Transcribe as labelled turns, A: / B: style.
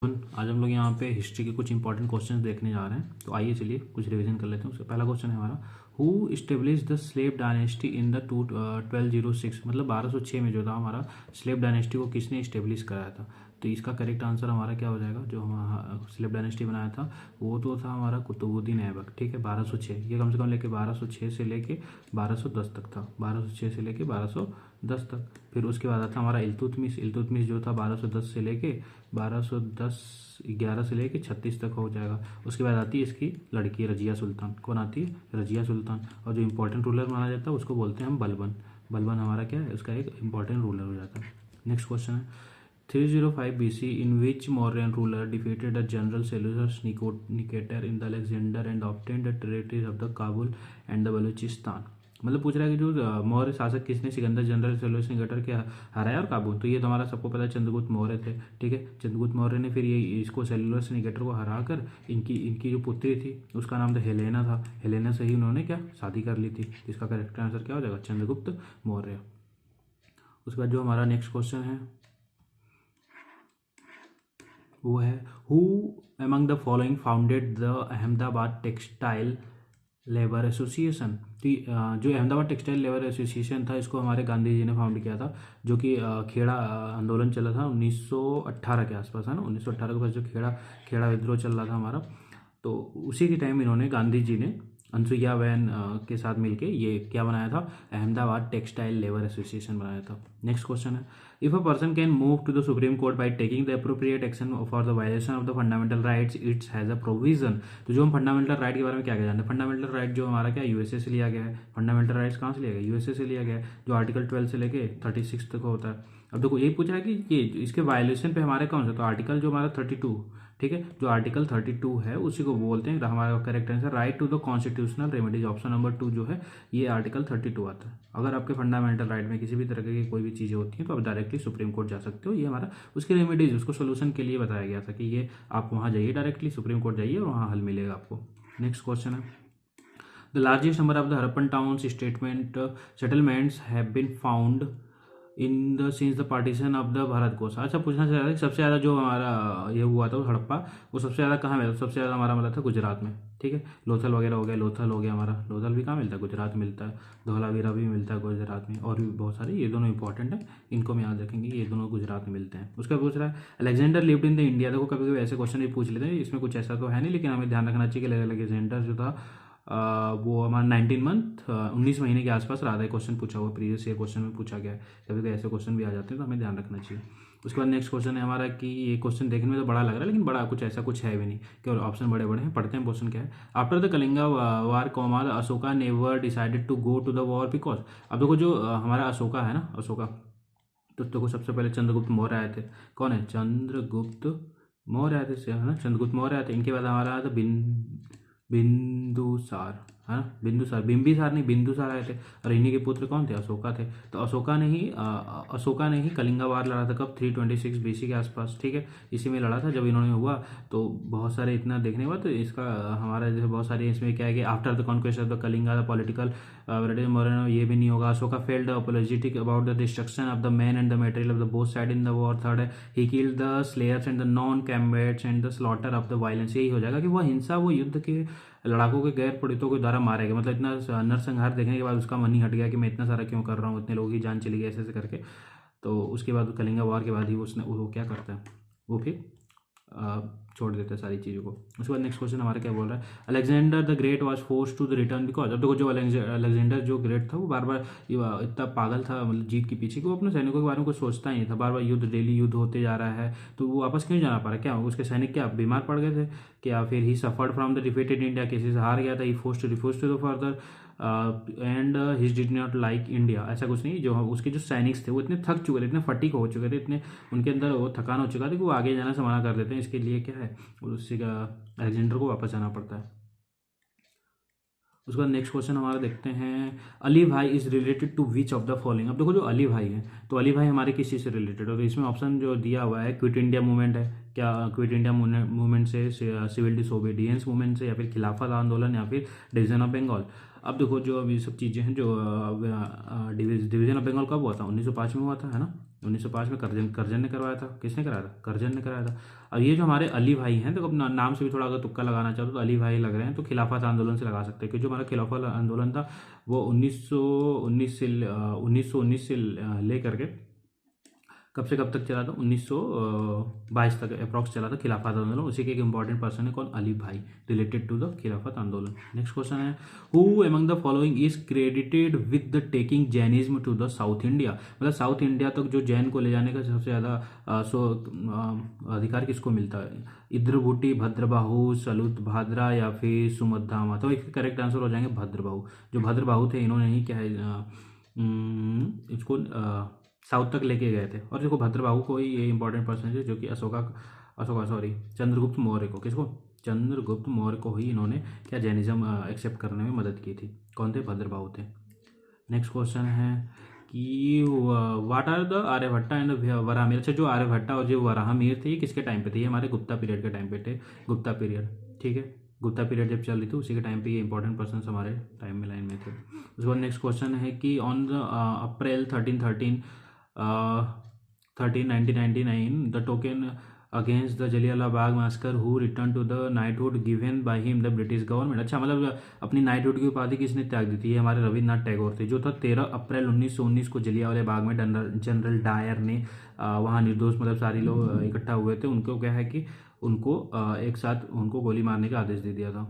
A: आज हम लोग यहाँ पे हिस्ट्री के कुछ इंपॉर्टेंट क्वेश्चंस देखने जा रहे हैं। तो आइए चलिए कुछ रिवीजन कर लेते हैं। उसका पहला क्वेश्चन है हमारा, who establish the slave dynasty in the 1206, मतलब 1206 में जो था हमारा स्लेव डायनेस्टी को किसने स्टेब्लिश कराया था। तो इसका करेक्ट आंसर हमारा क्या हो जाएगा, जो हमारा स्लेव डायनेस्टी बनाया था वो तो था हमारा कुतुबुद्दीन ऐबक। ठीक है, 1206, ये कम से कम लेके 1206 से लेके 1210 तक था, 1206 से लेके 1210 तक। फिर उसके बाद आता हमारा इल्तुतमिश। इल्तुतमिश जो था 1210 से लेके 1210 11 से लेके 36 तक हो जाएगा। उसके बाद आती है इसकी लड़की रजिया सुल्तान। कौन आती है? रजिया सुल्तान। और जो इंपॉर्टेंट रूलर माना जाता है उसको बोलते हैं हम बलबन। बलबन हमारा क्या है, उसका एक इंपॉर्टेंट रूलर हो जाता है। नेक्स्ट क्वेश्चन है, 305 BC in which Mauryan ruler defeated a general Seleucus Nicator in the Alexander and obtained the territories of the Kabul and the Baluchistan। मतलब पूछ रहा है कि जो मौर्य शासक किसने सिकंदर जनरल सेल्यूकस निकेटर के हराया और काबुल। तो ये तो हमारा सबको पता है चंद्रगुप्त मौर्य थे। ठीक है, चंद्रगुप्त मौर्य ने फिर ये इसको सेल्यूकस निकेटर को हरा कर इनकी इनकी जो पुत्री थी उसका नाम तो हेलेना था। हेलेना से ही उन्होंने क्या शादी कर ली थी। इसका करेक्ट आंसर क्या हो जाएगा, चंद्रगुप्त मौर्य। उसके बाद जो हमारा नेक्स्ट क्वेश्चन है वो है, who among the following founded the Ahmedabad textile labour association. जो अहमदाबाद टेक्सटाइल लेबर एसोसिएशन था इसको हमारे गांधी जी ने फाउंड किया था, जो कि खेड़ा आंदोलन चला था 1918 के आसपास, है ना। 1918 के पास जो खेड़ा विद्रोह चल रहा था हमारा, तो उसी के टाइम इन्होंने गांधी जी ने अनसुईया वैन के साथ मिलके ये क्या बनाया था, अहमदाबाद टेक्सटाइल लेबर एसोसिएशन बनाया था। नेक्स्ट क्वेश्चन है, if a person can move to the supreme court by taking the appropriate action for the violation of the fundamental rights it's has a provision. तो जो हम फंडामेंटल राइट के बारे में क्या क्या जानते हैं, फंडामेंटल राइट जो हमारा क्या यूएसए से लिया गया है। फंडामेंटल राइट्स कहाँ से लिया गया, यूएसए से लिया गया है, जो आर्टिकल 12 से लेके 36 तक होता है। अब देखो यही पूछ रहा है कि ये इसके वायलेशन पे हमारे कौन सा, तो आर्टिकल जो हमारा 32, ठीक है, जो आर्टिकल 32 है उसी को बोलते हैं हमारा correct answer right to the constitutional remedies. Option number 2 जो है ये आर्टिकल 32 आता है। अगर आपके फंडामेंटल राइट में किसी भी तरह की कोई भी चीज़ें होती हैं तो आप डायरेक्टली सुप्रीम कोर्ट जा सकते हो। ये हमारा उसके रेमेडीज, उसको सोल्यूशन के लिए बताया गया था कि ये आप वहाँ जाइए, डायरेक्टली सुप्रीम कोर्ट जाइए और वहाँ हल मिलेगा आपको। नेक्स्ट क्वेश्चन है, the largest number of the Harappan towns settlements have been found in the since the partition of the Bharat कोश। अच्छा, पूछना चाह रहा है सबसे ज़्यादा जो हमारा ये हुआ था वो हड़प्पा, वो सबसे ज़्यादा कहाँ मिला, सबसे ज़्यादा हमारा मिला था गुजरात में। ठीक है, लोथल वगैरह हो गया, लोथल हो गया हमारा, लोथल भी कहाँ मिलता है, गुजरात में मिलता है। धौलावीरा भी मिलता है गुजरात में, और भी बहुत सारे, ये दोनों इंपॉर्टेंट है, इनको हम याद रखेंगे, ये दोनों गुजरात में मिलते हैं। उसका पूछ रहा है, Alexander lived in the India. देखो कभी कभी ऐसे क्वेश्चन भी पूछ लेते हैं, इसमें कुछ ऐसा तो है नहीं, लेकिन हमें ध्यान रखना चाहिए कि अलेक्जेंडर जो था वो हमारा 19 मंथ 19 महीने के आसपास रहा था। क्वेश्चन पूछा हुआ प्रीवियस ईयर क्वेश्चन में पूछा गया है, कभी कभी ऐसे क्वेश्चन भी आ जाते हैं तो हमें ध्यान रखना चाहिए। उसके बाद नेक्स्ट क्वेश्चन है हमारा कि ये क्वेश्चन देखने में तो बड़ा लग रहा है लेकिन बड़ा कुछ ऐसा कुछ है भी नहीं, केवल ऑप्शन बड़े बड़े हैं। पढ़ते हैं क्वेश्चन क्या है, आफ्टर द कलिंगा वार कॉमर Ashoka never decided to go to the war because. अब देखो जो हमारा अशोका है ना, अशोका, तो देखो सबसे पहले चंद्रगुप्त मौर्य आए थे। कौन है, चंद्रगुप्त मौर्य आए थे, है ना, चंद्रगुप्त मौर्य आए थे। इनके बाद हमारा आया था बिंदुसार, है ना, बिंदुसार, बिंबिसार नहीं, बिंदुसार आए थे। और इन्हीं के पुत्र कौन थे, अशोका थे। तो अशोका ने ही कलिंगा वार लड़ा था कब, 326 BC के आसपास। ठीक है, इसी में लड़ा था जब इन्होंने हुआ। तो बहुत सारे इतना देखने के बाद तो इसका हमारा जैसे बहुत सारे इसमें क्या है कि after the conquest of the Kalinga the political ये भी नहीं होगा। Ashoka felt apologetic about the destruction of the man and the material of the both side in the war. Third है, he killed the slayers and the non combats and the slaughter of the violence. यही हो जाएगा कि वह हिंसा, वो युद्ध के लड़ाकों के गैर पीड़ितों के द्वारा मारे गए। मतलब इतना नरसंहार देखने के बाद उसका मन ही हट गया कि मैं इतना सारा क्यों कर रहा हूँ, इतने लोगों की जान चली गई ऐसे ऐसे करके। तो उसके बाद कलिंगा वार के बाद ही उसने वो क्या करता है, वो फिर छोड़ देता है सारी चीज़ों को। उसके बाद नेक्स्ट क्वेश्चन हमारा क्या बोल रहा है, Alexander the great was force to the return because. अब देखो जो अलेक्जेंडर जो ग्रेट था वो बार बार इतना पागल था, मतलब जीत के पीछे, कि वो अपने सैनिकों के बारे में कुछ सोचता ही नहीं था। बार बार युद्ध, डेली युद्ध होते जा रहा है, तो वो वापस क्यों जाना पा रहा, क्या उसके सैनिक क्या बीमार पड़ गए थे क्या, फिर he suffered from the defeated India, किसी से हार गया था, he force to refuse to the further and his did not like India. ऐसा कुछ नहीं, जो उसके जो सैनिक्स थे वो इतने थक चुके थे, इतने फटीक हो चुके थे, इतने उनके अंदर वो थकान हो चुका था कि वो आगे जाना से मना कर देते हैं। इसके लिए क्या है, उससे अलेक्जेंडर को वापस जाना पड़ता है। उसके बाद नेक्स्ट क्वेश्चन हमारा देखते हैं, Ali Bhai is related to which of the following. अब देखो जो अली भाई है, तो अली भाई हमारे किस चीज़ से रिलेटेड है, तो इसमें ऑप्शन जो दिया हुआ है, क्विट इंडिया मूवमेंट है क्या, क्विट इंडिया मूवमेंट से, सिविल डिसोबीडियंस मूवमेंट से, या फिर खिलाफत आंदोलन, या फिर डिवीजन ऑफ बंगाल। अब देखो जो अभी सब चीज़ें हैं, जो डिवीजन ऑफ बंगाल कब हुआ था, 1905 में हुआ था, है ना। 1905 में करजन ने करवाया था। किसने कराया था? करजन ने कराया था। अब ये जो हमारे अली भाई हैं, तो अब नाम से भी थोड़ा अगर तुक्का लगाना चाहो तो अली भाई लग रहे हैं, तो खिलाफत आंदोलन से लगा सकते हैं, क्योंकि जो हमारा खिलाफत आंदोलन था वो 1919 से लेकर के कब से कब तक चला था? 1922 तक अप्रॉक्स चला था खिलाफत आंदोलन। उसी के एक इंपॉर्टेंट पर्सन है कौन? अली भाई, related to the Khilafat Andolan. Next question है, who among the following is credited with the taking Jainism to the south India? मतलब साउथ इंडिया तक जो जैन को ले जाने का सबसे ज़्यादा अधिकार किसको मिलता है? इंद्रभूति, भद्रबाहु, सलूत भाद्रा या फिर सुमध्यामा? तो इसके करेक्ट आंसर हो जाएंगे भद्रबाहु। जो भद्रबाहु थे इन्होंने ही क्या है इसको साउथ तक लेके गए थे। और देखो भद्रबाहु को ही ये इंपॉर्टेंट पर्सन है जो कि अशोका सॉरी चंद्रगुप्त मौर्य को, किसको? चंद्रगुप्त मौर्य को ही इन्होंने क्या जैनिज्म एक्सेप्ट करने में मदद की थी। कौन थे? भद्रबाहु थे। नेक्स्ट क्वेश्चन है कि what are the Aryabhatta and Varahamihir? अच्छा, जो आर्यभट्टा और जो वराहमिहिर थे ये किसके टाइम पे थे? ये हमारे गुप्ता पीरियड के टाइम पे थे। गुप्ता पीरियड, ठीक है, गुप्ता पीरियड जब चल रही थी उसी के टाइम पे ये इंपॉर्टेंट पर्सन हमारे टाइम में लाइन में थे। उसके बाद नेक्स्ट क्वेश्चन है कि on the April 1999 the token against the Jallianwala Bagh massacre who return to the knighthood given by him the British government? अच्छा, मतलब अपनी नाइटहुड की उपाधि किसने त्याग दी थी? ये हमारे रविन्द्रनाथ टैगोर थे, जो था 13 अप्रैल 1919 को जलियांवाला बाग में जनरल डायर ने वहाँ निर्दोष मतलब सारे लोग इकट्ठा हुए थे, उनको क्या है कि उनको एक साथ उनको गोली मारने का आदेश दे दिया था।